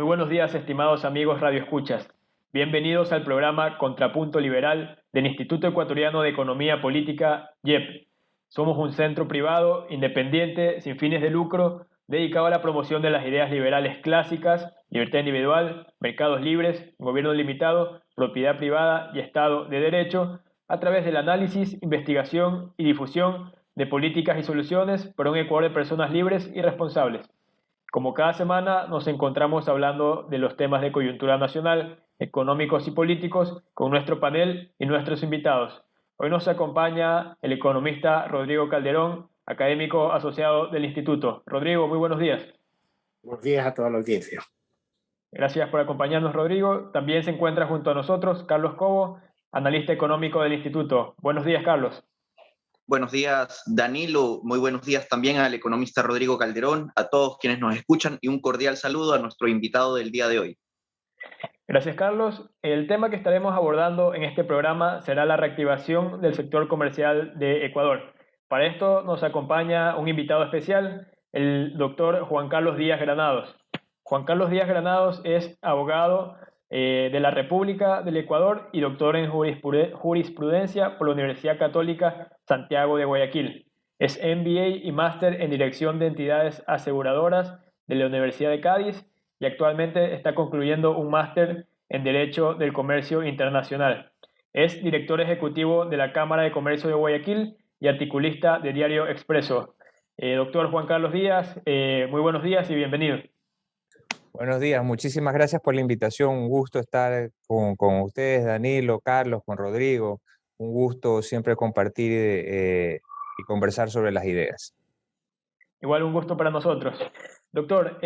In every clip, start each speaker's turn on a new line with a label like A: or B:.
A: buenos días, estimados amigos radioescuchas. Bienvenidos al programa Contrapunto Liberal del Instituto Ecuatoriano de Economía Política, IEP. Somos un centro privado, independiente, sin fines de lucro, dedicado a la promoción de las ideas liberales clásicas, libertad individual, mercados libres, gobierno limitado, propiedad privada y Estado de Derecho, a través del análisis, investigación y difusión de políticas y soluciones para un Ecuador de personas libres y responsables. Como cada semana nos encontramos hablando de los temas de coyuntura nacional, económicos y políticos con nuestro panel y nuestros invitados. Hoy nos acompaña el economista Rodrigo Calderón, académico asociado del Instituto. Rodrigo, muy buenos días.
B: Buenos días a toda la audiencia.
A: Gracias por acompañarnos, Rodrigo. También se encuentra junto a nosotros Carlos Cobo, analista económico del Instituto. Buenos días, Carlos.
C: Buenos días, Danilo. Muy buenos días también al economista Rodrigo Calderón, a todos quienes nos escuchan y un cordial saludo a nuestro invitado del día de hoy.
A: Gracias, Carlos. El tema que estaremos abordando en este programa será la reactivación del sector comercial de Ecuador. Para esto nos acompaña un invitado especial, el doctor Juan Carlos Díaz Granados. Juan Carlos Díaz Granados es abogado de la República del Ecuador y doctor en jurisprudencia por la Universidad Católica Santiago de Guayaquil. Es MBA y máster en Dirección de Entidades Aseguradoras de la Universidad de Cádiz y actualmente está concluyendo un máster en Derecho del Comercio Internacional. Es director ejecutivo de la Cámara de Comercio de Guayaquil y articulista de Diario Expreso. Doctor Juan Carlos Díaz, muy buenos días y bienvenido.
D: Buenos días, muchísimas gracias por la invitación. Un gusto estar con ustedes, Danilo, Carlos, con Rodrigo. Un gusto siempre compartir y conversar sobre las ideas.
A: Igual un gusto para nosotros. Doctor,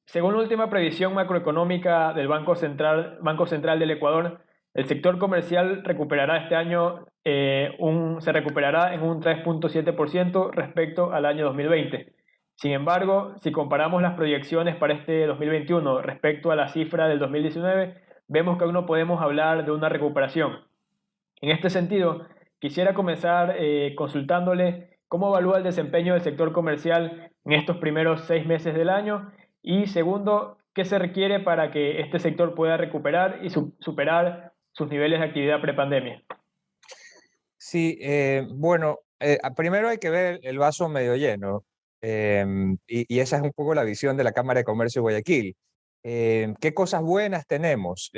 A: según la última previsión macroeconómica del Banco Central del Ecuador, el sector comercial recuperará este año, se recuperará en un 3.7% respecto al año 2020. Sin embargo, si comparamos las proyecciones para este 2021 respecto a la cifra del 2019, vemos que aún no podemos hablar de una recuperación. En este sentido, quisiera comenzar consultándole cómo evalúa el desempeño del sector comercial en estos primeros 6 meses del año y segundo, qué se requiere para que este sector pueda recuperar y superar sus niveles de actividad prepandemia.
D: Sí, bueno, primero hay que ver el vaso medio lleno y esa es un poco la visión de la Cámara de Comercio de Guayaquil. ¿Qué cosas buenas tenemos?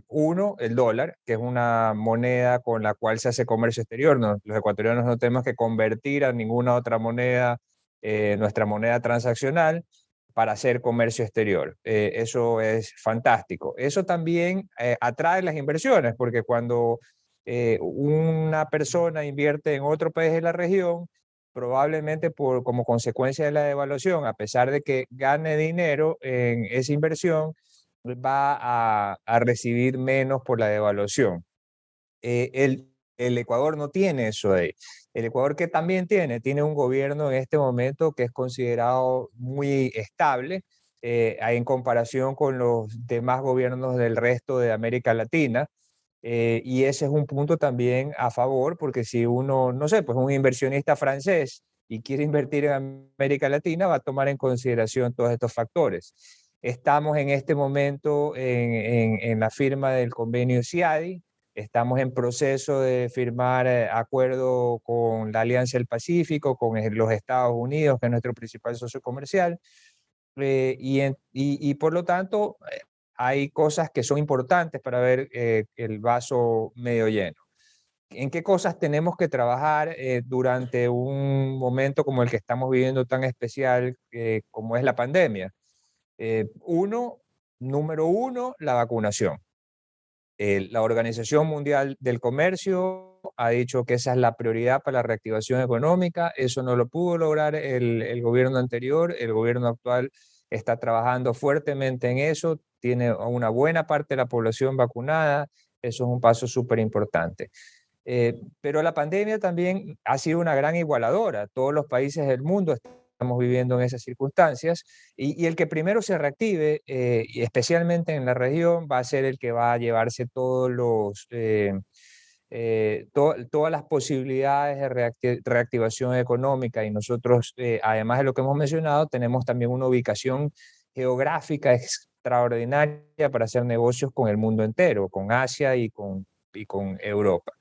D: Uno, el dólar, que es una moneda con la cual se hace comercio exterior. Los ecuatorianos no tenemos que convertir a ninguna otra moneda, nuestra moneda transaccional, para hacer comercio exterior. Eso es fantástico. Eso también atrae las inversiones, porque cuando una persona invierte en otro país de la región, probablemente como consecuencia de la devaluación, a pesar de que gane dinero en esa inversión, va a recibir menos por la devaluación. El Ecuador no tiene eso ahí. El Ecuador que también tiene un gobierno en este momento que es considerado muy estable en comparación con los demás gobiernos del resto de América Latina. Y ese es un punto también a favor, porque si uno, no sé, pues un inversionista francés y quiere invertir en América Latina, va a tomar en consideración todos estos factores. Estamos en este momento en la firma del convenio CIADI, estamos en proceso de firmar acuerdo con la Alianza del Pacífico, con los Estados Unidos, que es nuestro principal socio comercial, y por lo tanto hay cosas que son importantes para ver el vaso medio lleno. ¿En qué cosas tenemos que trabajar durante un momento como el que estamos viviendo tan especial como es la pandemia? Número uno, la vacunación. La Organización Mundial del Comercio ha dicho que esa es la prioridad para la reactivación económica. Eso no lo pudo lograr el gobierno anterior. El gobierno actual está trabajando fuertemente en eso. Tiene una buena parte de la población vacunada. Eso es un paso súper importante. Pero la pandemia también ha sido una gran igualadora. Todos los países del mundo estamos viviendo en esas circunstancias y el que primero se reactive, y especialmente en la región, va a ser el que va a llevarse todas las posibilidades de reactivación económica y nosotros, además de lo que hemos mencionado, tenemos también una ubicación geográfica extraordinaria para hacer negocios con el mundo entero, con Asia y con Europa.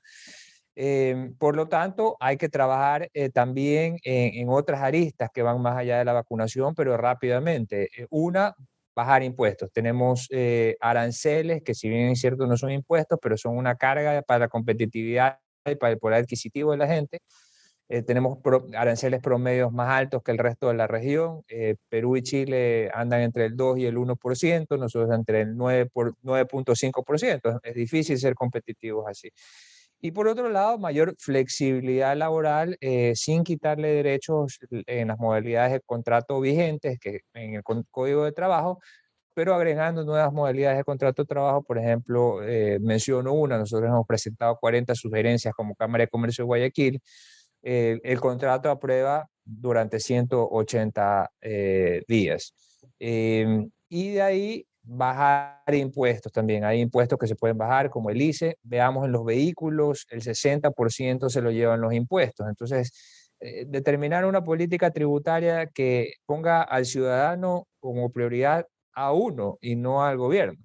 D: Por lo tanto, hay que trabajar también en otras aristas que van más allá de la vacunación, pero rápidamente. Una, bajar impuestos. Tenemos aranceles que, si bien es cierto no son impuestos, pero son una carga para la competitividad y para el poder adquisitivo de la gente. Tenemos aranceles promedios más altos que el resto de la región. Perú y Chile andan entre el 2 y el 1%, nosotros entre el 9.5%. Es difícil ser competitivos así. Y por otro lado, mayor flexibilidad laboral sin quitarle derechos en las modalidades de contrato vigentes que en el Código de Trabajo, pero agregando nuevas modalidades de contrato de trabajo. Por ejemplo, menciono una: nosotros hemos presentado 40 sugerencias como Cámara de Comercio de Guayaquil. El contrato a prueba durante 180 días. Y de ahí bajar impuestos también. Hay impuestos que se pueden bajar, como el ICE. Veamos, en los vehículos, el 60% se lo llevan los impuestos. Entonces, determinar una política tributaria que ponga al ciudadano como prioridad a uno y no al gobierno.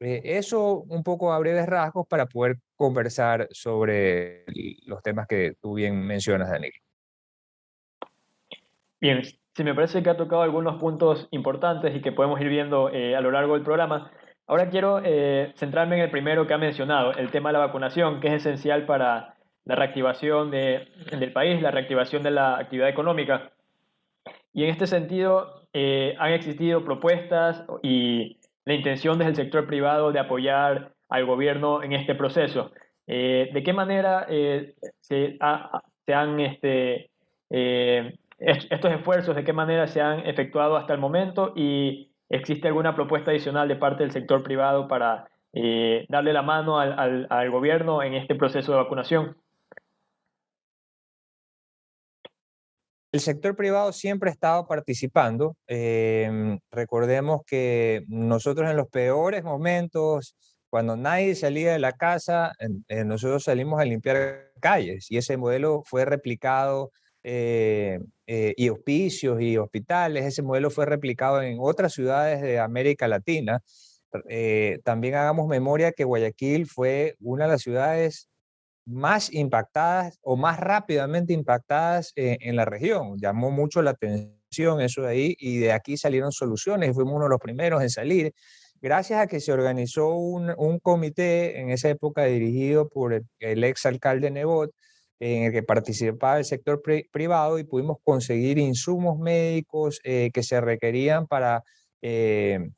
D: Eso un poco a breves rasgos para poder conversar sobre los temas que tú bien mencionas, Daniel.
A: Bien, sí, me parece que ha tocado algunos puntos importantes y que podemos ir viendo a lo largo del programa. Ahora quiero centrarme en el primero que ha mencionado, el tema de la vacunación, que es esencial para la reactivación del país, la reactivación de la actividad económica. Y en este sentido, han existido propuestas y la intención desde el sector privado de apoyar al gobierno en este proceso. ¿De qué manera se han estos esfuerzos, de qué manera se han efectuado hasta el momento? ¿Y existe alguna propuesta adicional de parte del sector privado para darle la mano al gobierno en este proceso de vacunación?
D: El sector privado siempre ha estado participando. Recordemos que nosotros, en los peores momentos, cuando nadie salía de la casa, nosotros salimos a limpiar calles, y ese modelo fue replicado, y hospicios y hospitales, ese modelo fue replicado en otras ciudades de América Latina. También hagamos memoria que Guayaquil fue una de las ciudades más impactadas o más rápidamente impactadas en la región. Llamó mucho la atención eso de ahí, y de aquí salieron soluciones y fuimos uno de los primeros en salir, gracias a que se organizó un comité en esa época dirigido por el ex alcalde Nebot, en el que participaba el sector privado, y pudimos conseguir insumos médicos que se requerían para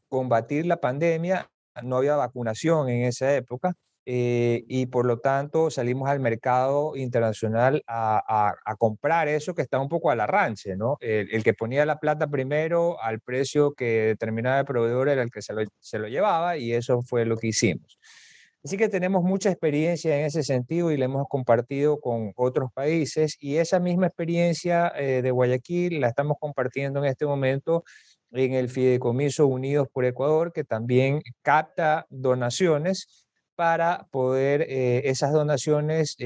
D: combatir la pandemia. No había vacunación en esa época, y por lo tanto salimos al mercado internacional a comprar eso que está un poco al arranche, ¿no? El que ponía la plata primero al precio que determinaba el proveedor era el que se lo llevaba, y eso fue lo que hicimos. Así que tenemos mucha experiencia en ese sentido y la hemos compartido con otros países, y esa misma experiencia de Guayaquil la estamos compartiendo en este momento en el Fideicomiso Unidos por Ecuador, que también capta donaciones para poder esas donaciones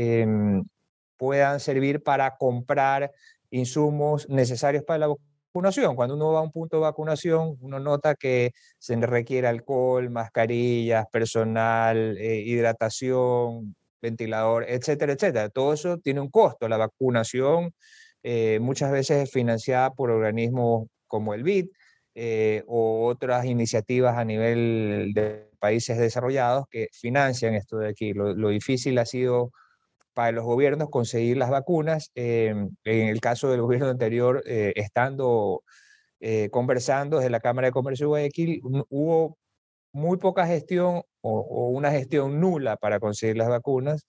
D: puedan servir para comprar insumos necesarios para la vacunación. Cuando uno va a un punto de vacunación, uno nota que se requiere alcohol, mascarillas, personal, hidratación, ventilador, etcétera, etcétera. Todo eso tiene un costo. La vacunación muchas veces es financiada por organismos como el BID, o otras iniciativas a nivel de países desarrollados que financian esto de aquí. Lo difícil ha sido para los gobiernos conseguir las vacunas. En el caso del gobierno anterior, estando conversando desde la Cámara de Comercio de Guayaquil, hubo muy poca gestión o una gestión nula para conseguir las vacunas.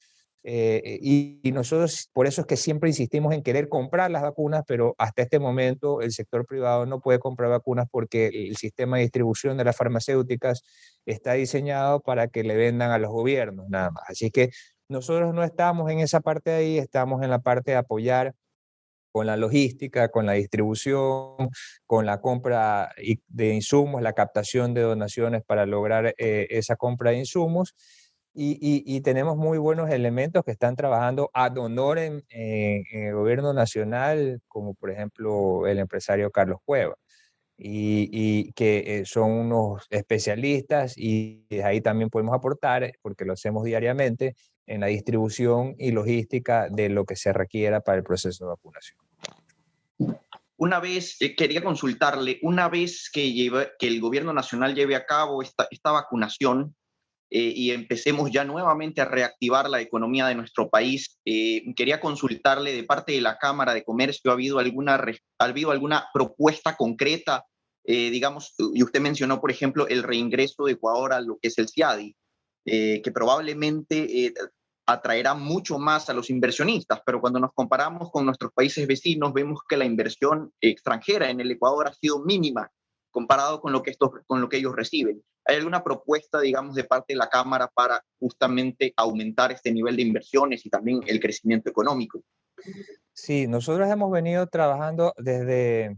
D: Y nosotros por eso es que siempre insistimos en querer comprar las vacunas, pero hasta este momento el sector privado no puede comprar vacunas porque el sistema de distribución de las farmacéuticas está diseñado para que le vendan a los gobiernos nada más. Así que nosotros no estamos en esa parte de ahí, estamos en la parte de apoyar con la logística, con la distribución, con la compra de insumos, la captación de donaciones para lograr esa compra de insumos. Y tenemos muy buenos elementos que están trabajando ad honorem en el gobierno nacional, como por ejemplo el empresario Carlos Cueva. y que son unos especialistas y ahí también podemos aportar, porque lo hacemos diariamente, en la distribución y logística de lo que se requiera para el proceso de vacunación.
C: Una vez, quería consultarle, una vez que el gobierno nacional lleve a cabo esta vacunación y empecemos ya nuevamente a reactivar la economía de nuestro país, quería consultarle de parte de la Cámara de Comercio, ¿ha habido alguna propuesta concreta? Digamos, y usted mencionó, por ejemplo, el reingreso de Ecuador a lo que es el CIADI, que probablemente atraerá mucho más a los inversionistas, pero cuando nos comparamos con nuestros países vecinos, vemos que la inversión extranjera en el Ecuador ha sido mínima comparado con lo que ellos reciben. ¿Hay alguna propuesta, digamos, de parte de la Cámara para justamente aumentar este nivel de inversiones y también el crecimiento económico?
D: Sí, nosotros hemos venido trabajando desde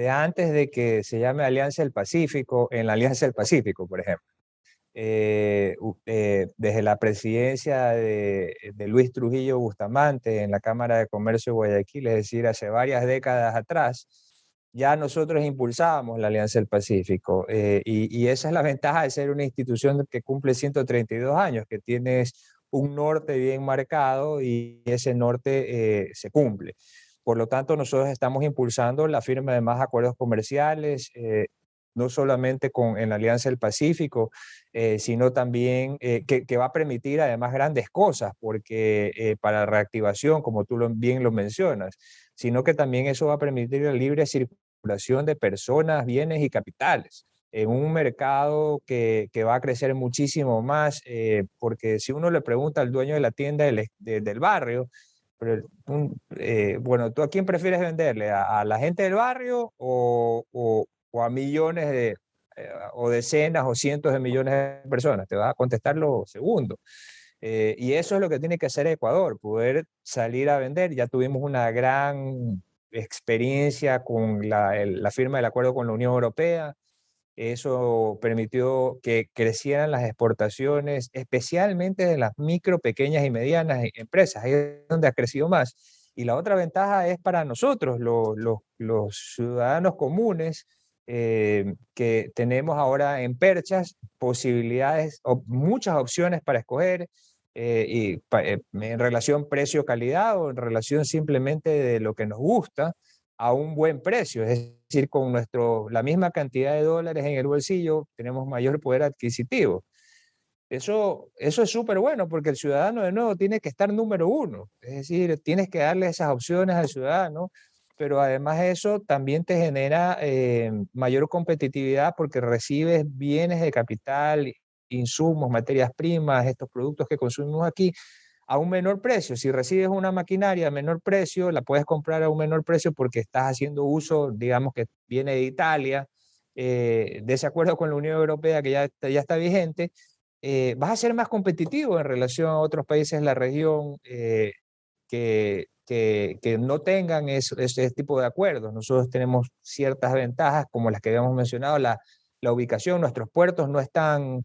D: antes de que se llame Alianza del Pacífico, en la Alianza del Pacífico, por ejemplo. Desde la presidencia de Luis Trujillo Bustamante en la Cámara de Comercio de Guayaquil, es decir, hace varias décadas atrás, ya nosotros impulsábamos la Alianza del Pacífico, y esa es la ventaja de ser una institución que cumple 132 años, que tienes un norte bien marcado y ese norte se cumple. Por lo tanto, nosotros estamos impulsando la firma de más acuerdos comerciales, no solamente en la Alianza del Pacífico, sino también que va a permitir además grandes cosas, porque para la reactivación, como tú bien lo mencionas, sino que también eso va a permitir la libre circulación de personas, bienes y capitales en un mercado que va a crecer muchísimo más, porque si uno le pregunta al dueño de la tienda del barrio, bueno, ¿tú a quién prefieres venderle? ¿A la gente del barrio o a millones o decenas o cientos de millones de personas? Te vas a contestar lo segundo. Y eso es lo que tiene que hacer Ecuador, poder salir a vender. Ya tuvimos una gran experiencia con la firma del acuerdo con la Unión Europea. Eso permitió que crecieran las exportaciones, especialmente de las micro, pequeñas y medianas empresas. Ahí es donde ha crecido más. Y la otra ventaja es para nosotros, los ciudadanos comunes, que tenemos ahora en Perchas posibilidades, muchas opciones para escoger, en relación precio-calidad o en relación simplemente de lo que nos gusta a un buen precio. Es decir, con la misma cantidad de dólares en el bolsillo tenemos mayor poder adquisitivo. Eso es súper bueno porque el ciudadano de nuevo tiene que estar número uno. Es decir, tienes que darle esas opciones al ciudadano, pero además eso también te genera mayor competitividad porque recibes bienes de capital, insumos, materias primas, estos productos que consumimos aquí a un menor precio. Si recibes una maquinaria a menor precio, la puedes comprar a un menor precio porque estás haciendo uso, digamos que viene de Italia, de ese acuerdo con la Unión Europea que ya está vigente. Vas a ser más competitivo en relación a otros países de la región que no tengan ese tipo de acuerdos. Nosotros tenemos ciertas ventajas como las que habíamos mencionado, la ubicación, nuestros puertos no están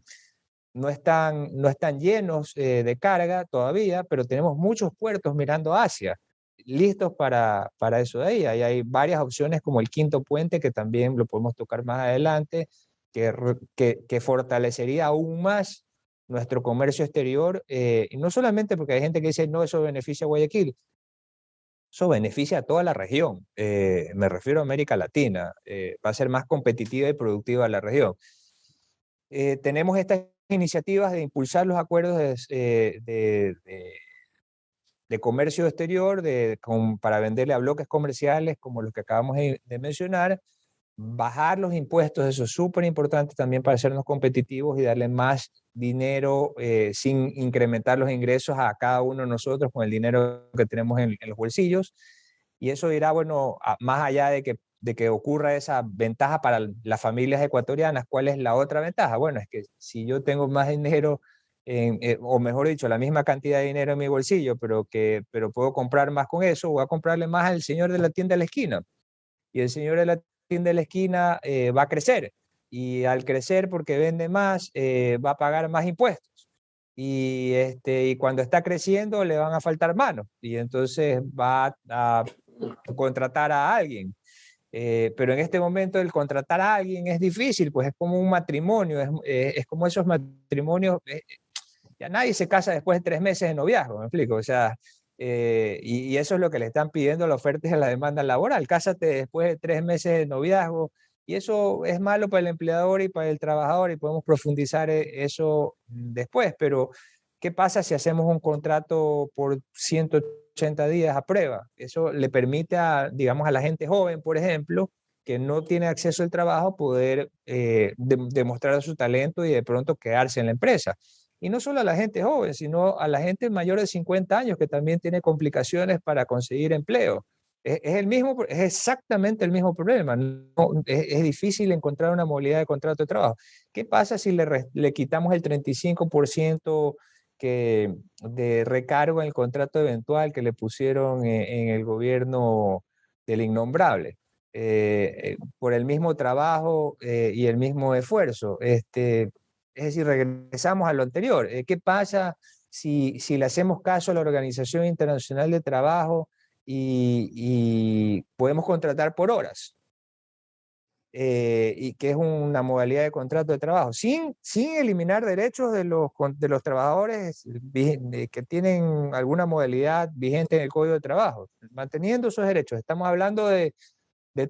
D: llenos de carga todavía, pero tenemos muchos puertos mirando hacia, listos para eso de ahí. Ahí hay varias opciones como el quinto puente, que también lo podemos tocar más adelante, que fortalecería aún más nuestro comercio exterior, y no solamente porque hay gente que dice, no, eso beneficia a Guayaquil, eso beneficia a toda la región, me refiero a América Latina, va a ser más competitiva y productiva la región. Tenemos estas iniciativas de impulsar los acuerdos de comercio exterior para venderle a bloques comerciales como los que acabamos de mencionar, bajar los impuestos, eso es súper importante también para hacernos competitivos y darle más dinero sin incrementar los ingresos a cada uno de nosotros con el dinero que tenemos en los bolsillos. Y eso irá, bueno, más allá de que ocurra esa ventaja para las familias ecuatorianas. ¿Cuál es la otra ventaja? Bueno, es que si yo tengo más dinero, o mejor dicho, la misma cantidad de dinero en mi bolsillo, pero puedo comprar más con eso, voy a comprarle más al señor de la tienda de la esquina. Y el señor de la tienda de la esquina va a crecer. Y al crecer, porque vende más, va a pagar más impuestos. Y cuando está creciendo, le van a faltar manos. Y entonces va a contratar a alguien. Pero en este momento el contratar a alguien es difícil, pues es como un matrimonio, es como esos matrimonios, ya nadie se casa después de 3 meses de noviazgo, ¿me explico? O sea, y eso es lo que le están pidiendo la oferta y la demanda laboral. Cásate después de 3 meses de noviazgo, y eso es malo para el empleador y para el trabajador, y podemos profundizar eso después, pero ¿qué pasa si hacemos un contrato por 180 días a prueba? Eso le permite a, digamos, a la gente joven, por ejemplo, que no tiene acceso al trabajo, poder demostrar su talento y de pronto quedarse en la empresa. Y no solo a la gente joven, sino a la gente mayor de 50 años que también tiene complicaciones para conseguir empleo. Es exactamente el mismo problema. Es difícil encontrar una modalidad de contrato de trabajo. ¿Qué pasa si le quitamos el 35% de recargo en el contrato eventual que le pusieron en el gobierno del innombrable? Por el mismo trabajo y el mismo esfuerzo. Es decir, regresamos a lo anterior. ¿Qué pasa si le hacemos caso a la Organización Internacional de Trabajo y podemos contratar por horas? Y que es una modalidad de contrato de trabajo, sin eliminar derechos de los trabajadores que tienen alguna modalidad vigente en el Código de Trabajo, manteniendo esos derechos. Estamos hablando de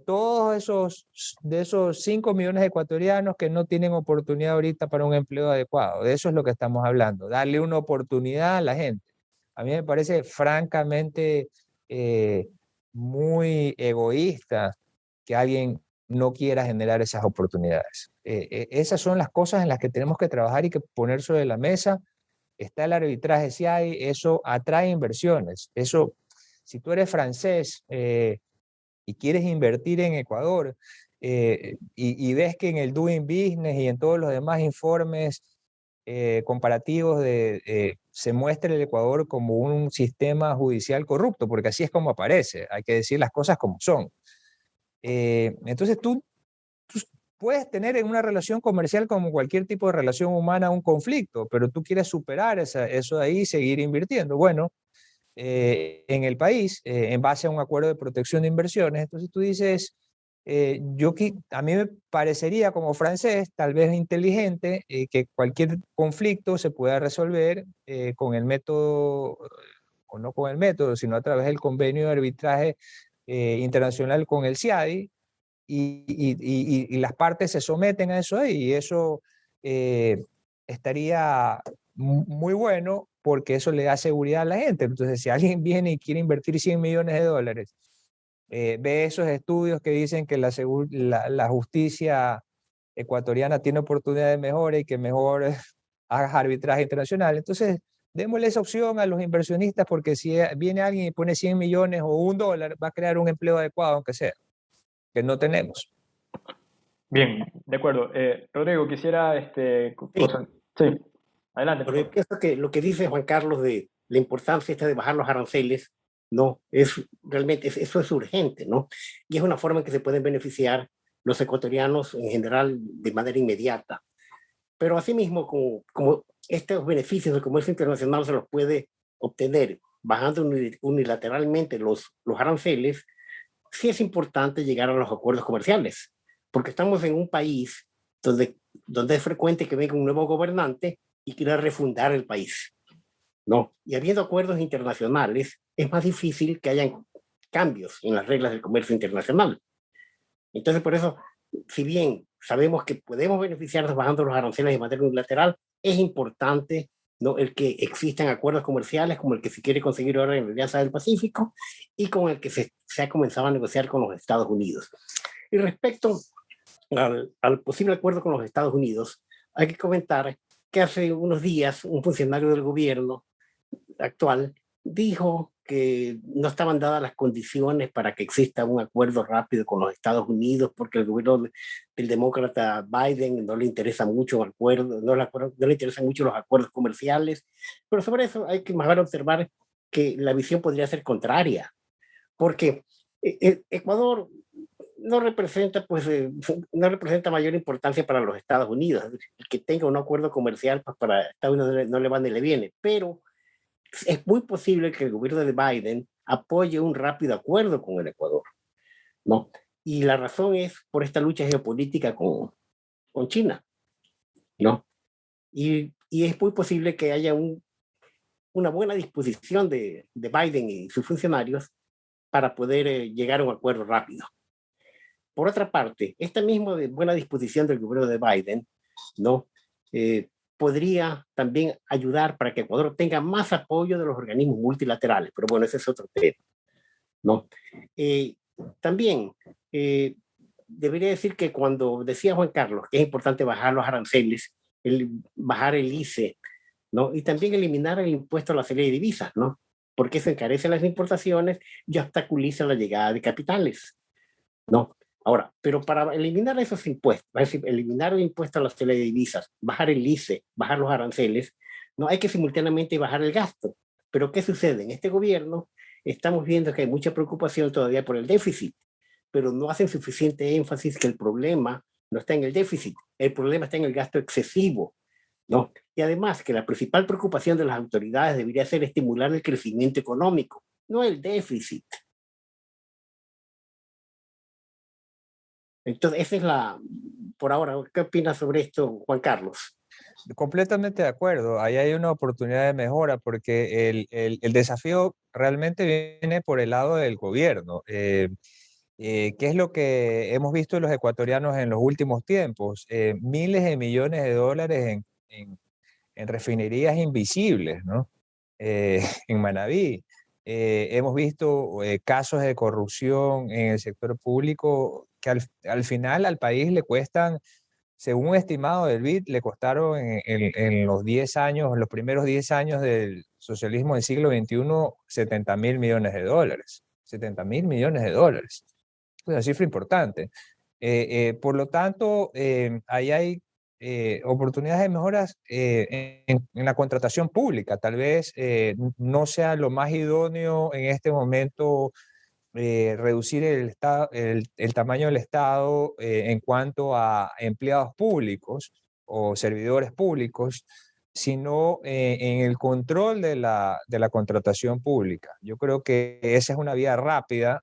D: todos esos 5 millones de ecuatorianos que no tienen oportunidad ahorita para un empleo adecuado. De eso es lo que estamos hablando, darle una oportunidad a la gente. A mí me parece francamente muy egoísta que alguien no quiera generar esas oportunidades. Esas son las cosas en las que tenemos que trabajar y que poner sobre la mesa. Está el arbitraje, si hay, eso atrae inversiones. Eso, si tú eres francés, y quieres invertir en Ecuador, y ves que en el Doing Business y en todos los demás informes comparativos se muestra el Ecuador como un sistema judicial corrupto, porque así es como aparece, hay que decir las cosas como son. Entonces tú puedes tener en una relación comercial como cualquier tipo de relación humana un conflicto, pero tú quieres superar eso de ahí y seguir invirtiendo. Bueno, en el país, en base a un acuerdo de protección de inversiones. Entonces tú dices, a mí me parecería como francés, tal vez inteligente, que cualquier conflicto se pueda resolver con el método, o no con el método, sino a través del convenio de arbitraje internacional con el CIADI, y las partes se someten a eso, y eso eh, estaría muy bueno, porque eso le da seguridad a la gente. Entonces, si alguien viene y quiere invertir 100 millones de dólares, ve esos estudios que dicen que la justicia ecuatoriana tiene oportunidad de mejora y que mejor haga arbitraje internacional. Entonces, démosle esa opción a los inversionistas, porque si viene alguien y pone 100 millones o $1, va a crear un empleo adecuado, aunque sea, que no tenemos.
A: Bien, de acuerdo. Rodrigo, quisiera
B: Sí,
A: Sí, adelante, por
B: pero yo
A: favor.
B: pienso que lo que dice Juan Carlos de la importancia esta de bajar los aranceles, no, es realmente, eso es urgente, ¿no? Y es una forma en que se pueden beneficiar los ecuatorianos en general de manera inmediata. Pero asimismo, como estos beneficios del comercio internacional se los puede obtener bajando unilateralmente los aranceles, sí es importante llegar a los acuerdos comerciales, porque estamos en un país donde es frecuente que venga un nuevo gobernante y quiera refundar el país, ¿no? Y habiendo acuerdos internacionales, es más difícil que hayan cambios en las reglas del comercio internacional. Entonces, por eso, si bien sabemos que podemos beneficiarnos bajando los aranceles de manera unilateral, es importante, ¿no?, el que existan acuerdos comerciales como el que se quiere conseguir ahora en la Alianza del Pacífico y con el que se ha comenzado a negociar con los Estados Unidos. Y respecto al posible acuerdo con los Estados Unidos, hay que comentar que hace unos días un funcionario del gobierno actual dijo que no estaban dadas las condiciones para que exista un acuerdo rápido con los Estados Unidos, porque el gobierno del demócrata Biden no le interesa mucho el acuerdo, no le interesan mucho los acuerdos comerciales, pero sobre eso hay que más bien observar que la visión podría ser contraria, porque Ecuador no representa, pues, no representa mayor importancia para los Estados Unidos. El que tenga un acuerdo comercial, pues para Estados Unidos no le va ni le viene, pero es muy posible que el gobierno de Biden apoye un rápido acuerdo con el Ecuador, ¿no? Y la razón es por esta lucha geopolítica con China, ¿no? Y es muy posible que haya una buena disposición de Biden y sus funcionarios para poder llegar a un acuerdo rápido. Por otra parte, esta misma buena disposición del gobierno de Biden, ¿no? Podría también ayudar para que Ecuador tenga más apoyo de los organismos multilaterales, pero bueno, ese es otro tema, ¿no? También debería decir que cuando decía Juan Carlos que es importante bajar los aranceles, bajar el ICE, ¿no? Y también eliminar el impuesto a la salida de divisas, ¿no? Porque eso encarece las importaciones y obstaculiza la llegada de capitales, ¿no? Ahora, pero para eliminar esos impuestos, es decir, eliminar el impuesto a la salida de divisas, bajar el ICE, bajar los aranceles, no hay que simultáneamente bajar el gasto. Pero ¿qué sucede? En este gobierno estamos viendo que hay mucha preocupación todavía por el déficit, pero no hacen suficiente énfasis que el problema no está en el déficit, el problema está en el gasto excesivo, ¿no? Y además que la principal preocupación de las autoridades debería ser estimular el crecimiento económico, no el déficit. Entonces, esa es por ahora, ¿qué opinas sobre esto, Juan Carlos?
D: Completamente de acuerdo. Ahí hay una oportunidad de mejora porque el desafío realmente viene por el lado del gobierno. ¿Qué es lo que hemos visto los ecuatorianos en los últimos tiempos? Miles de millones de dólares en refinerías invisibles, ¿no? En Manabí. Hemos visto casos de corrupción en el sector público que al final al país le cuestan, según un estimado del BID, le costaron en los 10 años, en los primeros 10 años del socialismo del siglo XXI, 70.000 millones de dólares. 70.000 millones de dólares. Es una cifra importante. Por lo tanto, ahí hay oportunidades de mejoras en la contratación pública. Tal vez no sea lo más idóneo en este momento reducir el tamaño del Estado en cuanto a empleados públicos o servidores públicos, sino en el control de la contratación pública. Yo creo que esa es una vía rápida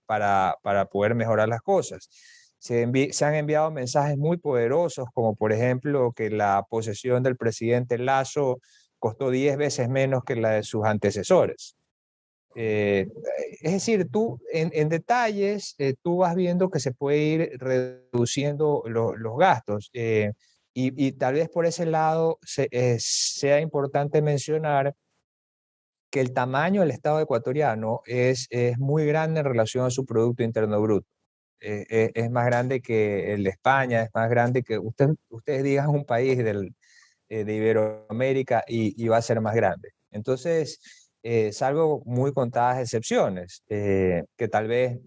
D: para poder mejorar las cosas. Se han enviado mensajes muy poderosos, como por ejemplo que la posesión del presidente Lasso costó 10 veces menos que la de sus antecesores. Eh, es decir, tú en detalles, tú vas viendo que se puede ir reduciendo los gastos. Y tal vez por ese lado sea importante mencionar que el tamaño del Estado ecuatoriano es muy grande en relación a su Producto Interno Bruto. Es más grande que el de España, es más grande que ustedes digan un país de Iberoamérica y va a ser más grande. Entonces, salvo muy contadas excepciones, que tal vez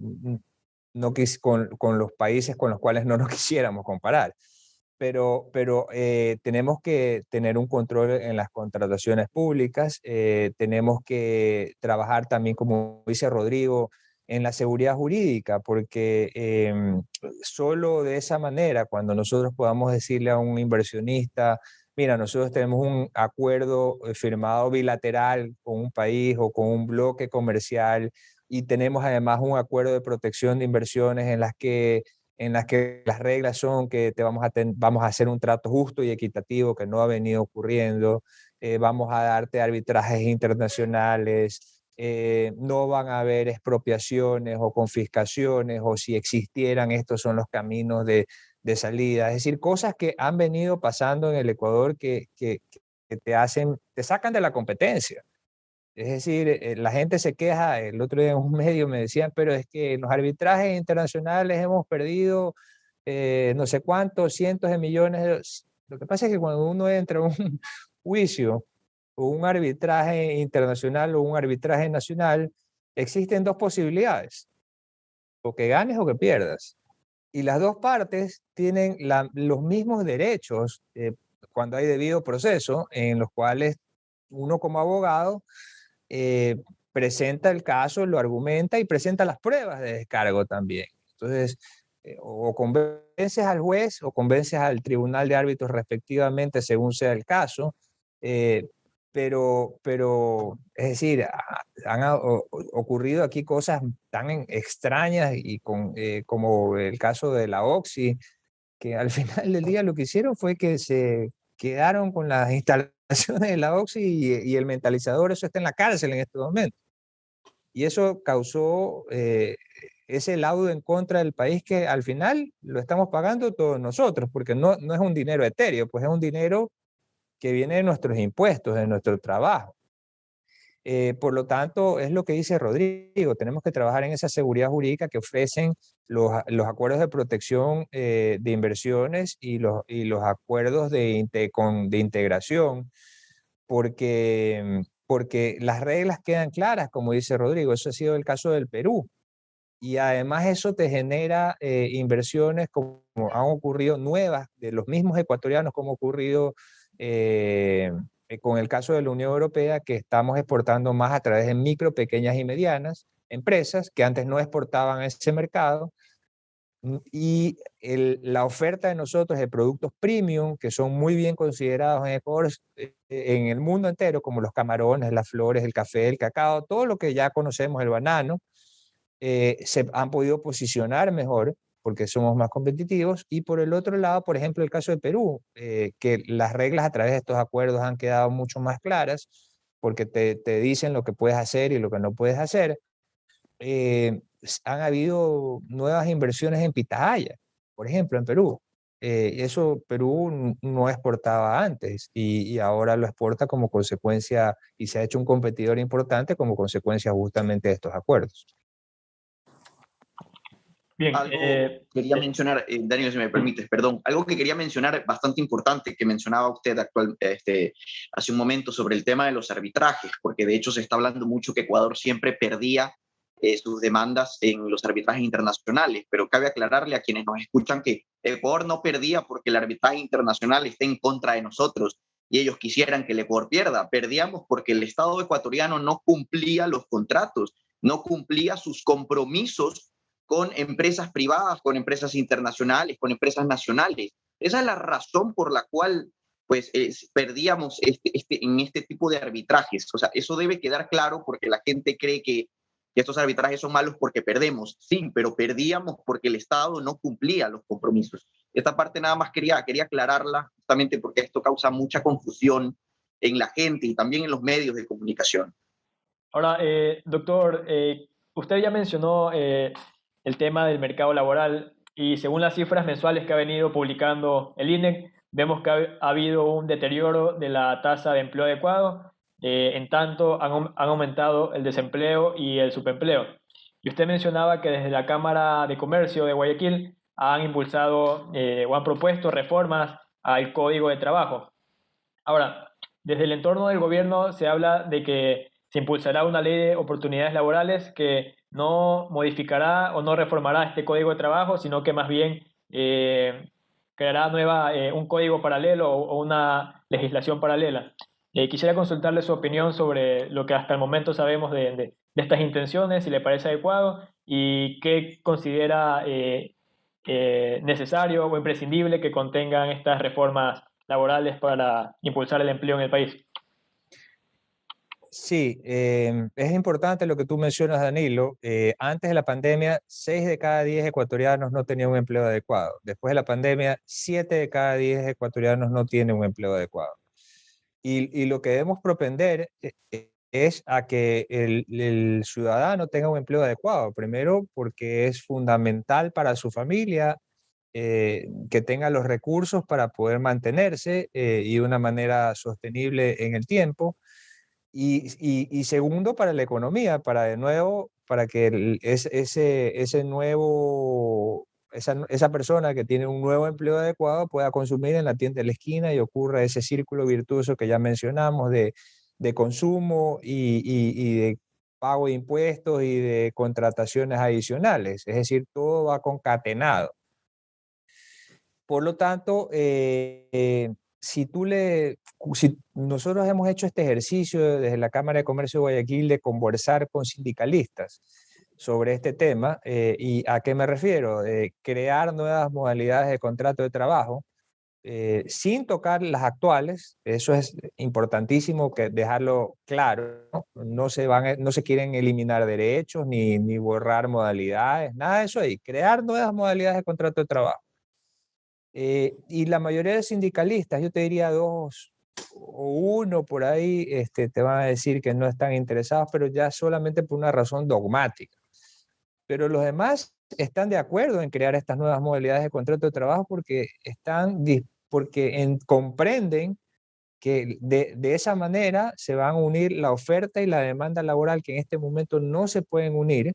D: no con los países con los cuales no nos quisiéramos comparar. Pero tenemos que tener un control en las contrataciones públicas, tenemos que trabajar también, como dice Rodrigo, en la seguridad jurídica, porque solo de esa manera, cuando nosotros podamos decirle a un inversionista, mira, nosotros tenemos un acuerdo firmado bilateral con un país o con un bloque comercial y tenemos además un acuerdo de protección de inversiones en las que las reglas son que vamos a hacer un trato justo y equitativo que no ha venido ocurriendo, vamos a darte arbitrajes internacionales, no van a haber expropiaciones o confiscaciones, o si existieran, estos son los caminos de salida. Es decir, cosas que han venido pasando en el Ecuador que te sacan de la competencia. Es decir, la gente se queja, el otro día en un medio me decían, pero es que en los arbitrajes internacionales hemos perdido no sé cuántos, cientos de millones de... Lo que pasa es que cuando uno entra a un juicio o un arbitraje internacional o un arbitraje nacional, existen dos posibilidades, o que ganes o que pierdas. Y las dos partes tienen los mismos derechos cuando hay debido proceso, en los cuales uno como abogado eh, presenta el caso, lo argumenta y presenta las pruebas de descargo también. Entonces, o convences al juez o convences al tribunal de árbitros respectivamente, según sea el caso, pero es decir, ocurrido aquí cosas tan extrañas y como el caso de la Oxy, que al final del día lo que hicieron fue que se quedaron con las instalaciones de la Oxy y el mentalizador, eso está en la cárcel en este momento. Y eso causó ese laudo en contra del país que al final lo estamos pagando todos nosotros, porque no es un dinero etéreo, pues es un dinero que viene de nuestros impuestos, de nuestro trabajo. Por lo tanto, es lo que dice Rodrigo, tenemos que trabajar en esa seguridad jurídica que ofrecen los acuerdos de protección de inversiones y los acuerdos de integración, porque las reglas quedan claras, como dice Rodrigo, eso ha sido el caso del Perú. Y además eso te genera inversiones como han ocurrido nuevas de los mismos ecuatorianos, como ha ocurrido con el caso de la Unión Europea, que estamos exportando más a través de micro, pequeñas y medianas empresas que antes no exportaban a ese mercado. Y la oferta de nosotros de productos premium, que son muy bien considerados en Ecuador, en el mundo entero, como los camarones, las flores, el café, el cacao, todo lo que ya conocemos, el banano, se han podido posicionar mejor porque somos más competitivos. Y por el otro lado, por ejemplo, el caso de Perú, que las reglas a través de estos acuerdos han quedado mucho más claras porque te dicen lo que puedes hacer y lo que no puedes hacer. Han habido nuevas inversiones en pitahaya, por ejemplo, en Perú. Eso Perú no exportaba antes y ahora lo exporta como consecuencia y se ha hecho un competidor importante como consecuencia justamente de estos acuerdos.
A: Bien,
C: Algo quería mencionar, Daniel, si me permites, perdón, algo que quería mencionar bastante importante que mencionaba usted hace un momento sobre el tema de los arbitrajes, porque de hecho se está hablando mucho que Ecuador siempre perdía sus demandas en los arbitrajes internacionales, pero cabe aclararle a quienes nos escuchan que Ecuador no perdía porque el arbitraje internacional esté en contra de nosotros y ellos quisieran que el Ecuador pierda. Perdíamos porque el Estado ecuatoriano no cumplía los contratos, no cumplía sus compromisos con empresas privadas, con empresas internacionales, con empresas nacionales. Esa es la razón por la cual pues, perdíamos en este tipo de arbitrajes. O sea, eso debe quedar claro porque la gente cree que estos arbitrajes son malos porque perdemos. Sí, pero perdíamos porque el Estado no cumplía los compromisos. Esta parte nada más quería aclararla, justamente porque esto causa mucha confusión en la gente y también en los medios de comunicación.
A: Ahora, doctor, usted ya mencionó el tema del mercado laboral y según las cifras mensuales que ha venido publicando el INEC, vemos que ha habido un deterioro de la tasa de empleo adecuado, en tanto han aumentado el desempleo y el subempleo. Y usted mencionaba que desde la Cámara de Comercio de Guayaquil han impulsado o han propuesto reformas al Código de Trabajo. Ahora, desde el entorno del gobierno se habla de que se impulsará una ley de oportunidades laborales que no modificará o no reformará este código de trabajo, sino que más bien creará un código paralelo o una legislación paralela. Quisiera consultarle su opinión sobre lo que hasta el momento sabemos de estas intenciones, si le parece adecuado y qué considera necesario o imprescindible que contengan estas reformas laborales para impulsar el empleo en el país.
D: Sí, es importante lo que tú mencionas, Danilo. Antes de la pandemia, 6 de cada 10 ecuatorianos no tenían un empleo adecuado. Después de la pandemia, 7 de cada 10 ecuatorianos no tienen un empleo adecuado. Y lo que debemos propender es a que el ciudadano tenga un empleo adecuado. Primero, porque es fundamental para su familia que tenga los recursos para poder mantenerse y de una manera sostenible en el tiempo. Y segundo, para la economía, para de nuevo, para que esa persona que tiene un nuevo empleo adecuado pueda consumir en la tienda de la esquina y ocurra ese círculo virtuoso que ya mencionamos de consumo y de pago de impuestos y de contrataciones adicionales. Es decir, todo va concatenado. Por lo tanto, si nosotros hemos hecho este ejercicio desde la Cámara de Comercio de Guayaquil de conversar con sindicalistas sobre este tema, ¿y a qué me refiero? Crear nuevas modalidades de contrato de trabajo sin tocar las actuales. Eso es importantísimo que dejarlo claro, ¿no? No se quieren eliminar derechos ni borrar modalidades, nada de eso ahí. Crear nuevas modalidades de contrato de trabajo. Y la mayoría de sindicalistas, yo te diría dos o uno por ahí, te van a decir que no están interesados, pero ya solamente por una razón dogmática. Pero los demás están de acuerdo en crear estas nuevas modalidades de contrato de trabajo porque comprenden que de esa manera se van a unir la oferta y la demanda laboral, que en este momento no se pueden unir.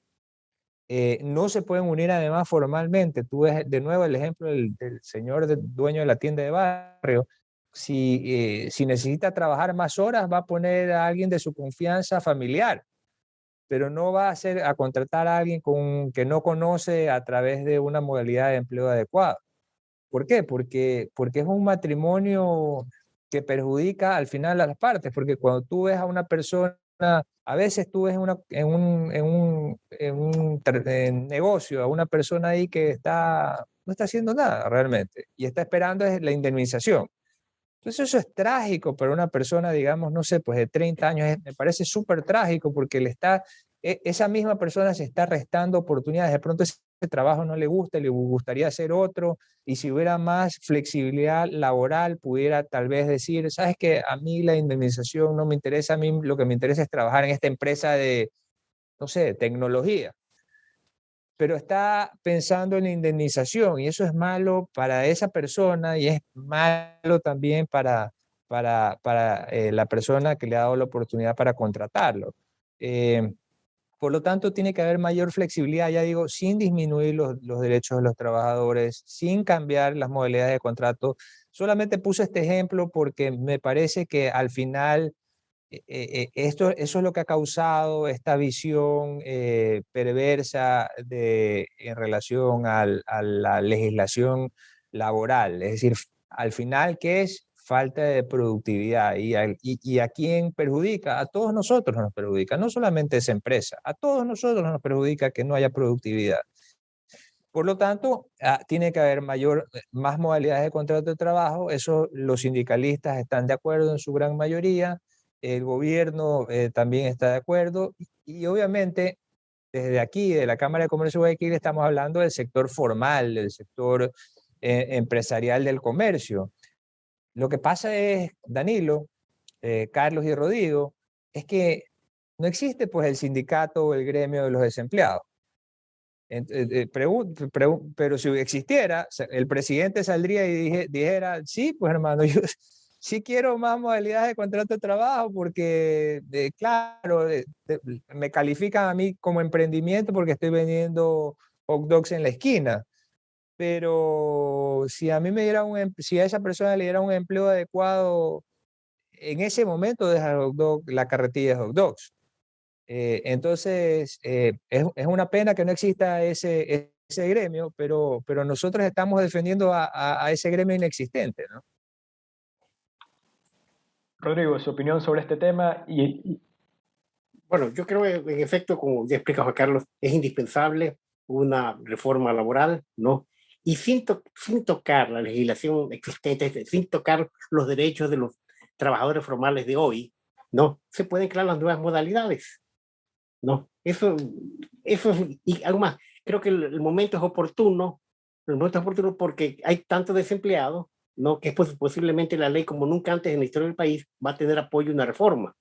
D: No se pueden unir además formalmente. Tú ves de nuevo el ejemplo del señor dueño de la tienda de barrio. Si necesita trabajar más horas, va a poner a alguien de su confianza familiar, pero no va a contratar a alguien que no conoce a través de una modalidad de empleo adecuada. ¿Por qué? Porque es un matrimonio que perjudica al final a las partes, porque cuando tú ves a una persona, a veces tú ves en negocio a una persona ahí que no está haciendo nada realmente y está esperando la indemnización. Entonces eso es trágico para una persona, digamos, no sé, pues de 30 años, me parece súper trágico porque esa misma persona se está restando oportunidades. De pronto ese trabajo no le gusta, le gustaría hacer otro, y si hubiera más flexibilidad laboral, pudiera tal vez decir, sabes que a mí la indemnización no me interesa, a mí lo que me interesa es trabajar en esta empresa de, no sé, tecnología, pero está pensando en la indemnización y eso es malo para esa persona y es malo también para la persona que le ha dado la oportunidad para contratarlo. Por lo tanto, tiene que haber mayor flexibilidad, ya digo, sin disminuir los derechos de los trabajadores, sin cambiar las modalidades de contrato. Solamente puse este ejemplo porque me parece que al final eso es lo que ha causado esta visión perversa en relación a la legislación laboral. Es decir, al final, ¿qué es? Falta de productividad. ¿Y a quién perjudica? A todos nosotros nos perjudica, no solamente esa empresa, a todos nosotros nos perjudica que no haya productividad. Por lo tanto, tiene que haber más modalidades de contrato de trabajo. Eso los sindicalistas están de acuerdo en su gran mayoría. El gobierno también está de acuerdo. Y obviamente, desde aquí, de la Cámara de Comercio de Guayaquil, estamos hablando del sector formal, del sector empresarial del comercio. Lo que pasa es, Danilo, Carlos y Rodrigo, es que no existe pues el sindicato o el gremio de los desempleados. Pero si existiera, el presidente saldría y dijera, sí, pues hermano, yo sí quiero más modalidades de contrato de trabajo porque, claro, me califican a mí como emprendimiento porque estoy vendiendo hot dogs en la esquina. Pero si a mí si a esa persona le diera un empleo adecuado, en ese momento deja la carretilla de hot dogs. Entonces, es una pena que no exista ese gremio, pero nosotros estamos defendiendo a ese gremio inexistente, ¿no?
A: Rodrigo, su opinión sobre este tema
B: Bueno, yo creo que en efecto, como ya explica Juan Carlos, es indispensable una reforma laboral, ¿no? Y sin tocar la legislación existente, sin tocar los derechos de los trabajadores formales de hoy, ¿no? Se pueden crear las nuevas modalidades, ¿no? Y algo más, creo que el momento es oportuno, porque hay tanto desempleado, ¿no? Que posiblemente la ley, como nunca antes en la historia del país, va a tener apoyo a una reforma.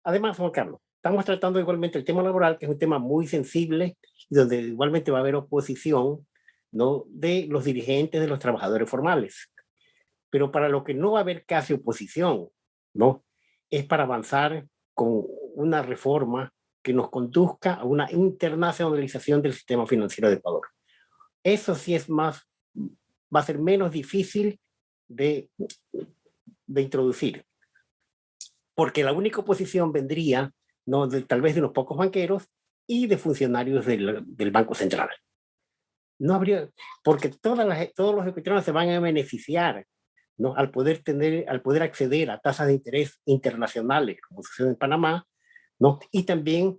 B: Además, Juan Carlos, estamos tratando igualmente el tema laboral, que es un tema muy sensible y donde igualmente va a haber oposición, ¿no? De los dirigentes de los trabajadores formales. Pero para lo que no va a haber casi oposición, ¿no? Es para avanzar con una reforma que nos conduzca a una internacionalización del sistema financiero de Ecuador. Eso sí va a ser menos difícil de introducir, porque la única oposición vendría, ¿no? Tal vez de unos pocos banqueros y de funcionarios del Banco Central. No habría, porque todos los ecuatorianos se van a beneficiar, ¿no? Al poder acceder a tasas de interés internacionales, como sucede en Panamá, ¿no? Y también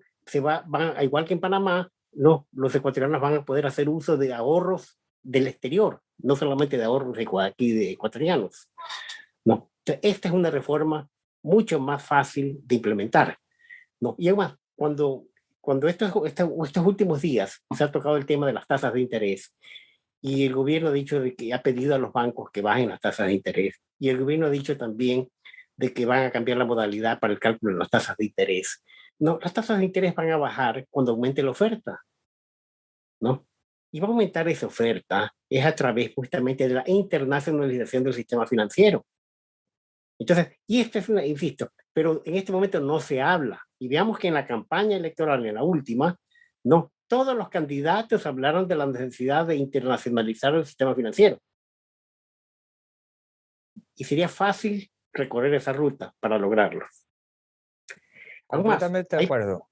B: igual que en Panamá, ¿no? Los ecuatorianos van a poder hacer uso de ahorros del exterior, no solamente de ahorros aquí de ecuatorianos. No, esta es una reforma mucho más fácil de implementar. No, y además, cuando estos últimos días se ha tocado el tema de las tasas de interés, y el gobierno ha dicho de que ha pedido a los bancos que bajen las tasas de interés, y el gobierno ha dicho también de que van a cambiar la modalidad para el cálculo de las tasas de interés. No, las tasas de interés van a bajar cuando aumente la oferta, ¿no? Y va a aumentar esa oferta es a través justamente de la internacionalización del sistema financiero. Entonces, y esta es una, insisto, pero en este momento no se habla. Y veamos que en la campaña electoral, en la última, no, todos los candidatos hablaron de la necesidad de internacionalizar el sistema financiero. Y sería fácil recorrer esa ruta para lograrlo.
D: Completamente de acuerdo.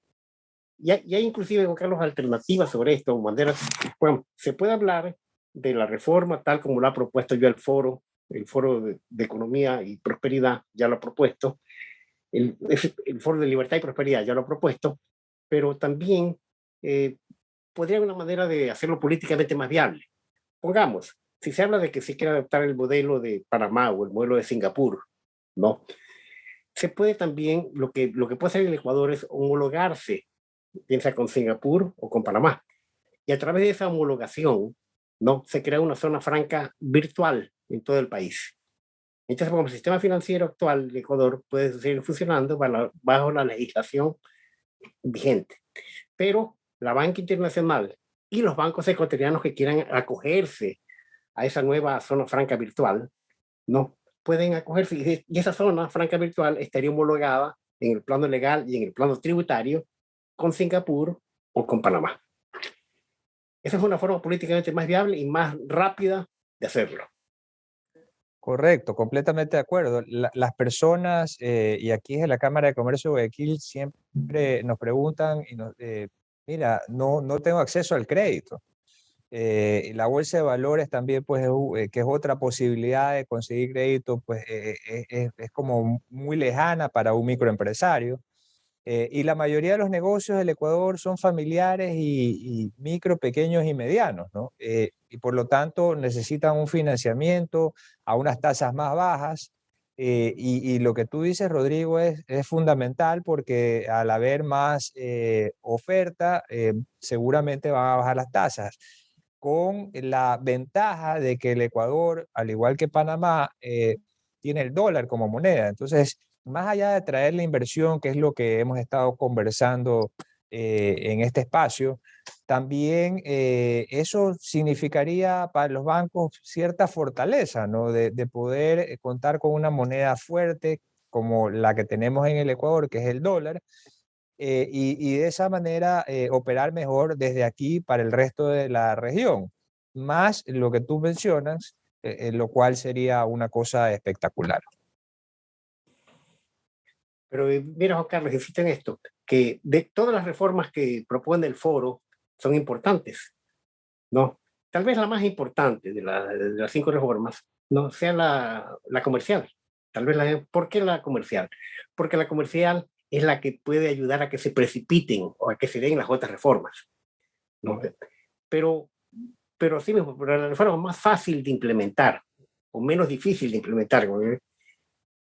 B: Y hay inclusive, Juan Carlos, alternativas sobre esto, maneras. Bueno, se puede hablar de la reforma tal como lo ha propuesto yo el Foro de Economía y Prosperidad, ya lo ha propuesto, el Foro de Libertad y Prosperidad ya lo ha propuesto, pero también podría haber una manera de hacerlo políticamente más viable. Pongamos, si se habla de que se quiere adaptar el modelo de Panamá o el modelo de Singapur, ¿no? Se puede también, lo que puede hacer el Ecuador es homologarse, piensa con Singapur o con Panamá. Y a través de esa homologación, ¿no? Se crea una zona franca virtual en todo el país. Entonces, como el sistema financiero actual de Ecuador puede seguir funcionando bajo la legislación vigente. Pero la banca internacional y los bancos ecuatorianos que quieran acogerse a esa nueva zona franca virtual, no pueden acogerse. Y esa zona franca virtual estaría homologada en el plano legal y en el plano tributario con Singapur o con Panamá. Esa es una forma políticamente más viable y más rápida de hacerlo.
D: Correcto, completamente de acuerdo. Las personas, y aquí en la Cámara de Comercio de Guayaquil siempre nos preguntan, mira, no tengo acceso al crédito. La bolsa de valores también, pues, que es otra posibilidad de conseguir crédito, pues es como muy lejana para un microempresario. Y la mayoría de los negocios del Ecuador son familiares y micro, pequeños y medianos, ¿no? Y por lo tanto necesitan un financiamiento a unas tasas más bajas. Y lo que tú dices, Rodrigo, es fundamental porque al haber más oferta, seguramente van a bajar las tasas, con la ventaja de que el Ecuador, al igual que Panamá, tiene el dólar como moneda. Entonces, más allá de traer la inversión, que es lo que hemos estado conversando en este espacio, también eso significaría para los bancos cierta fortaleza, ¿no? De poder contar con una moneda fuerte como la que tenemos en el Ecuador, que es el dólar, y de esa manera operar mejor desde aquí para el resto de la región, más lo que tú mencionas, lo cual sería una cosa espectacular.
B: Pero mira, Juan Carlos, existen esto, que de todas las reformas que propone el foro son importantes, ¿no? Tal vez la más importante de las 5 reformas no sea la comercial. ¿Por qué la comercial? Porque la comercial es la que puede ayudar a que se precipiten o a que se den las otras reformas, ¿no? Pero, pero sí mismo, pero la reforma más fácil de implementar o menos difícil de implementar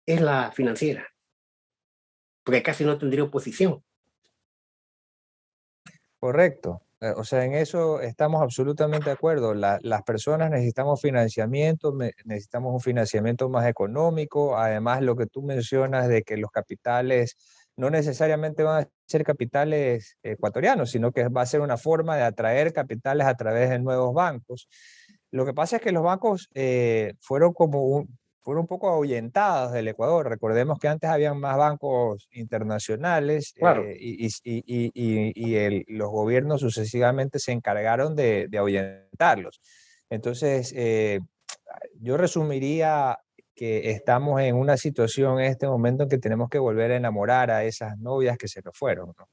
B: es la financiera, porque casi no tendría oposición.
D: Correcto. O sea, en eso estamos absolutamente de acuerdo. Las personas necesitamos financiamiento, necesitamos un financiamiento más económico. Además, lo que tú mencionas de que los capitales no necesariamente van a ser capitales ecuatorianos, sino que va a ser una forma de atraer capitales a través de nuevos bancos. Lo que pasa es que los bancos fueron un poco ahuyentados del Ecuador. Recordemos que antes habían más bancos internacionales,
B: Claro.
D: los gobiernos sucesivamente se encargaron de ahuyentarlos. Entonces, yo resumiría que estamos en una situación en este momento en que tenemos que volver a enamorar a esas novias que se nos fueron, ¿no?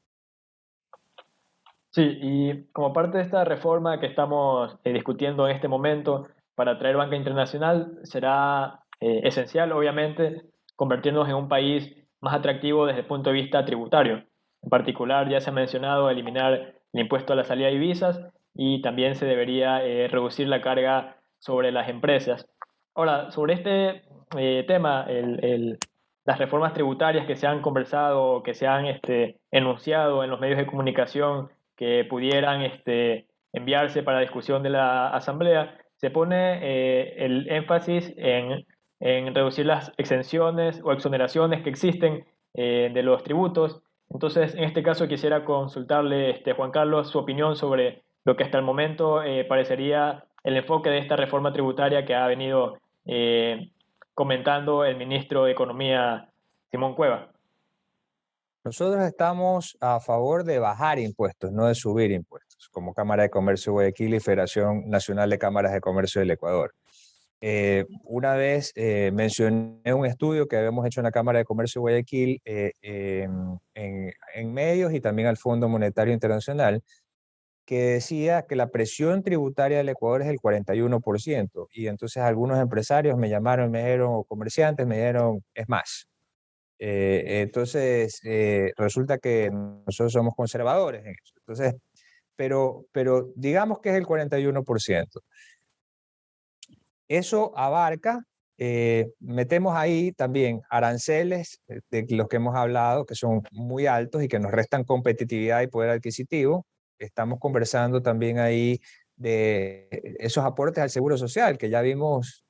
A: Sí, y como parte de esta reforma que estamos discutiendo en este momento para atraer banca internacional, será esencial, obviamente, convertirnos en un país más atractivo desde el punto de vista tributario. En particular, ya se ha mencionado eliminar el impuesto a la salida de divisas y también se debería reducir la carga sobre las empresas. Ahora, sobre este tema, las reformas tributarias que se han conversado, que se han enunciado en los medios de comunicación, que pudieran enviarse para discusión de la Asamblea, se pone el énfasis en reducir las exenciones o exoneraciones que existen de los tributos. Entonces, en este caso quisiera consultarle, Juan Carlos, su opinión sobre lo que hasta el momento parecería el enfoque de esta reforma tributaria que ha venido comentando el ministro de Economía, Simón Cueva.
D: Nosotros estamos a favor de bajar impuestos, no de subir impuestos, como Cámara de Comercio de Guayaquil y Federación Nacional de Cámaras de Comercio del Ecuador. Una vez mencioné un estudio que habíamos hecho en la Cámara de Comercio de Guayaquil en medios y también al Fondo Monetario Internacional, que decía que la presión tributaria del Ecuador es el 41%. Y entonces algunos empresarios me llamaron, me dijeron, o comerciantes me dijeron, es más. Entonces, resulta que nosotros somos conservadores en eso. Entonces, pero digamos que es el 41%. Eso abarca, metemos ahí también aranceles de los que hemos hablado, que son muy altos y que nos restan competitividad y poder adquisitivo. Estamos conversando también ahí de esos aportes al Seguro Social, que ya vimos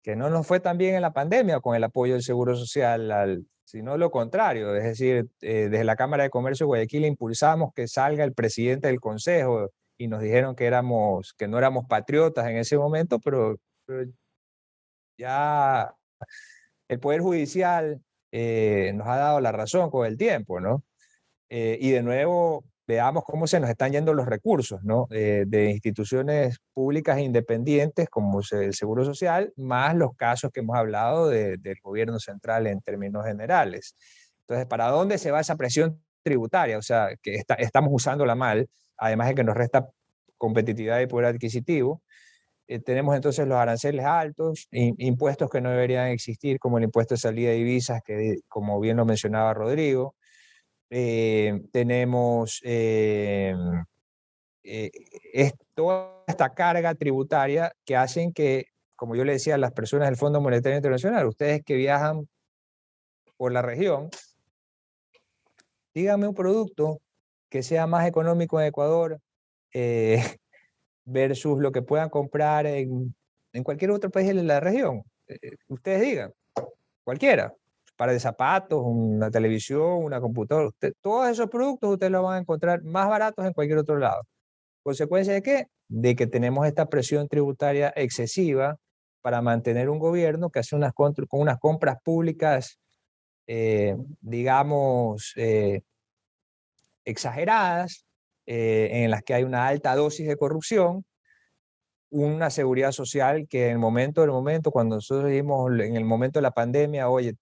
D: que no nos fue tan bien en la pandemia con el apoyo del Seguro Social, sino lo contrario. Es decir, desde la Cámara de Comercio de Guayaquil impulsamos que salga el presidente del Consejo y nos dijeron que no éramos patriotas en ese momento, pero ya el Poder Judicial nos ha dado la razón con el tiempo, ¿no? Y de nuevo, veamos cómo se nos están yendo los recursos, ¿no? De instituciones públicas e independientes como el Seguro Social, más los casos que hemos hablado del gobierno central en términos generales. Entonces, ¿para dónde se va esa presión tributaria? O sea, que estamos usándola mal, además de que nos resta competitividad y poder adquisitivo. Tenemos entonces los aranceles altos, impuestos que no deberían existir, como el impuesto de salida de divisas, que como bien lo mencionaba Rodrigo. Tenemos toda esta carga tributaria que hacen que, como yo le decía a las personas del Fondo Monetario Internacional, ustedes que viajan por la región, díganme un producto que sea más económico en Ecuador versus lo que puedan comprar en cualquier otro país de la región. Ustedes digan, cualquiera. Para de zapatos, una televisión, una computadora, todos esos productos ustedes los van a encontrar más baratos en cualquier otro lado. ¿Consecuencia de qué? De que tenemos esta presión tributaria excesiva para mantener un gobierno que hace con unas compras públicas, digamos, exageradas, en las que hay una alta dosis de corrupción, una seguridad social que en el momento, cuando nosotros vimos en el momento de la pandemia, oye,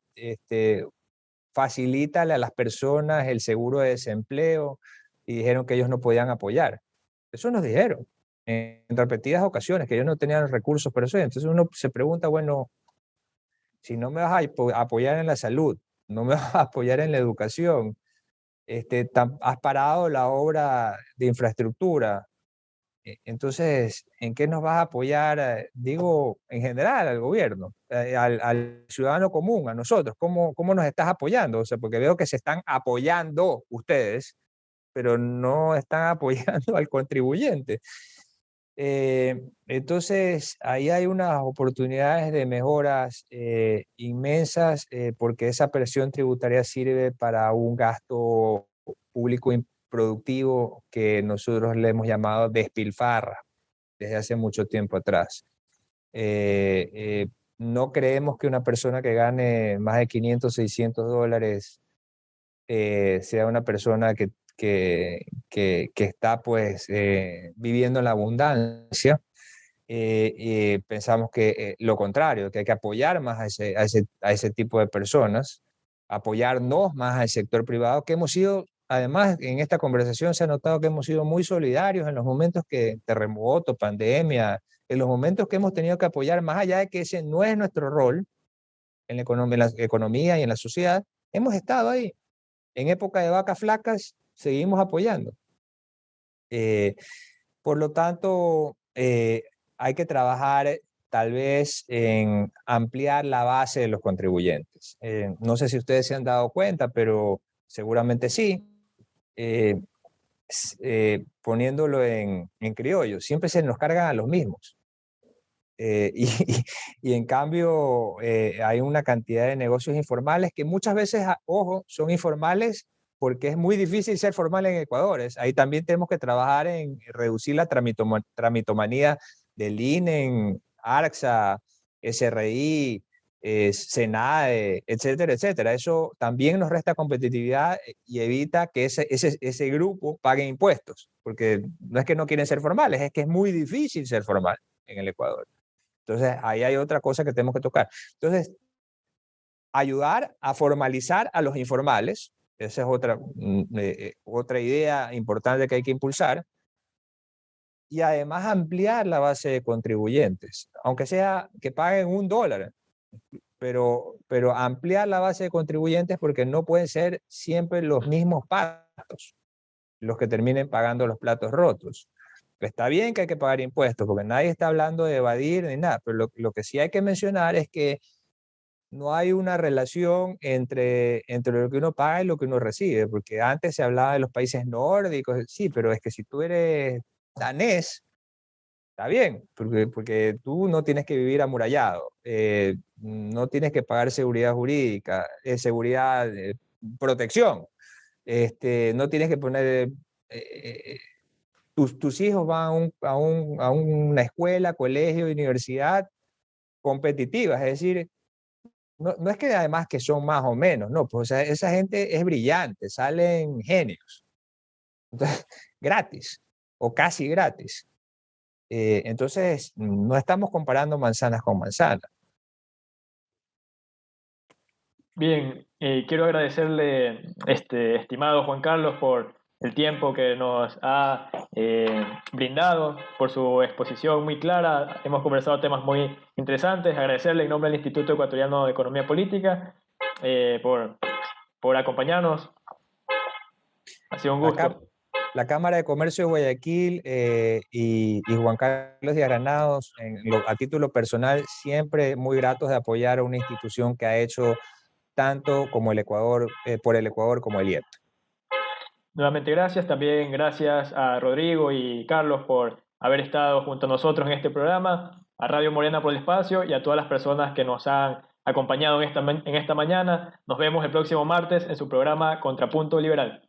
D: facilítale a las personas el seguro de desempleo, y dijeron que ellos no podían apoyar. Eso nos dijeron en repetidas ocasiones, que ellos no tenían recursos para eso. Entonces uno se pregunta, bueno, si no me vas a apoyar en la salud, no me vas a apoyar en la educación, has parado la obra de infraestructura, entonces, ¿en qué nos vas a apoyar? Digo, en general, al gobierno, al ciudadano común, a nosotros. ¿Cómo nos estás apoyando? O sea, porque veo que se están apoyando ustedes, pero no están apoyando al contribuyente. Entonces, ahí hay unas oportunidades de mejoras inmensas, porque esa presión tributaria sirve para un gasto público productivo que nosotros le hemos llamado despilfarra desde hace mucho tiempo atrás. No creemos que una persona que gane más de 500, 600 dólares sea una persona que está pues viviendo en la abundancia. Pensamos que lo contrario, que hay que apoyar más a ese tipo de personas, apoyarnos más al sector privado, que hemos sido, además en esta conversación se ha notado que hemos sido muy solidarios en los momentos que terremoto, pandemia, en los momentos que hemos tenido que apoyar, más allá de que ese no es nuestro rol en la economía y en la sociedad, hemos estado ahí. En época de vacas flacas seguimos apoyando. Por lo tanto, hay que trabajar tal vez en ampliar la base de los contribuyentes. No sé si ustedes se han dado cuenta, pero seguramente sí. Eh, Poniéndolo en criollo, siempre se nos cargan a los mismos. Y en cambio hay una cantidad de negocios informales que muchas veces, ojo, son informales porque es muy difícil ser formal en Ecuador. Ahí también tenemos que trabajar en reducir la tramitomanía del INE, ARCSA, SRI, SENADE, etcétera, etcétera. Eso también nos resta competitividad y evita que ese grupo pague impuestos, porque no es que no quieren ser formales, es que es muy difícil ser formal en el Ecuador. Entonces, ahí hay otra cosa que tenemos que tocar. Entonces, ayudar a formalizar a los informales, esa es otra idea importante que hay que impulsar, y además ampliar la base de contribuyentes, aunque sea que paguen $1, pero ampliar la base de contribuyentes porque no pueden ser siempre los mismos patos los que terminen pagando los platos rotos. Está bien que hay que pagar impuestos, porque nadie está hablando de evadir ni nada, pero lo que sí hay que mencionar es que no hay una relación entre lo que uno paga y lo que uno recibe, porque antes se hablaba de los países nórdicos, sí, pero es que si tú eres danés, está bien, porque tú no tienes que vivir amurallado, no tienes que pagar seguridad jurídica, seguridad, protección, no tienes que poner... tus hijos van a una escuela, colegio, universidad competitiva, es decir, no es que además que son más o menos, no, pues o sea, esa gente es brillante, salen genios, entonces, gratis o casi gratis. Entonces, no estamos comparando manzanas con manzanas.
A: Bien, quiero agradecerle, estimado Juan Carlos, por el tiempo que nos ha brindado, por su exposición muy clara. Hemos conversado temas muy interesantes. Agradecerle en nombre del Instituto Ecuatoriano de Economía Política por acompañarnos. Ha sido un gusto.
D: La Cámara de Comercio de Guayaquil y Juan Carlos de Granados, a título personal, siempre muy gratos de apoyar a una institución que ha hecho tanto como el Ecuador, por el Ecuador como el IEP.
A: Nuevamente gracias, también gracias a Rodrigo y Carlos por haber estado junto a nosotros en este programa, a Radio Morena por el espacio y a todas las personas que nos han acompañado en esta mañana. Nos vemos el próximo martes en su programa Contrapunto Liberal.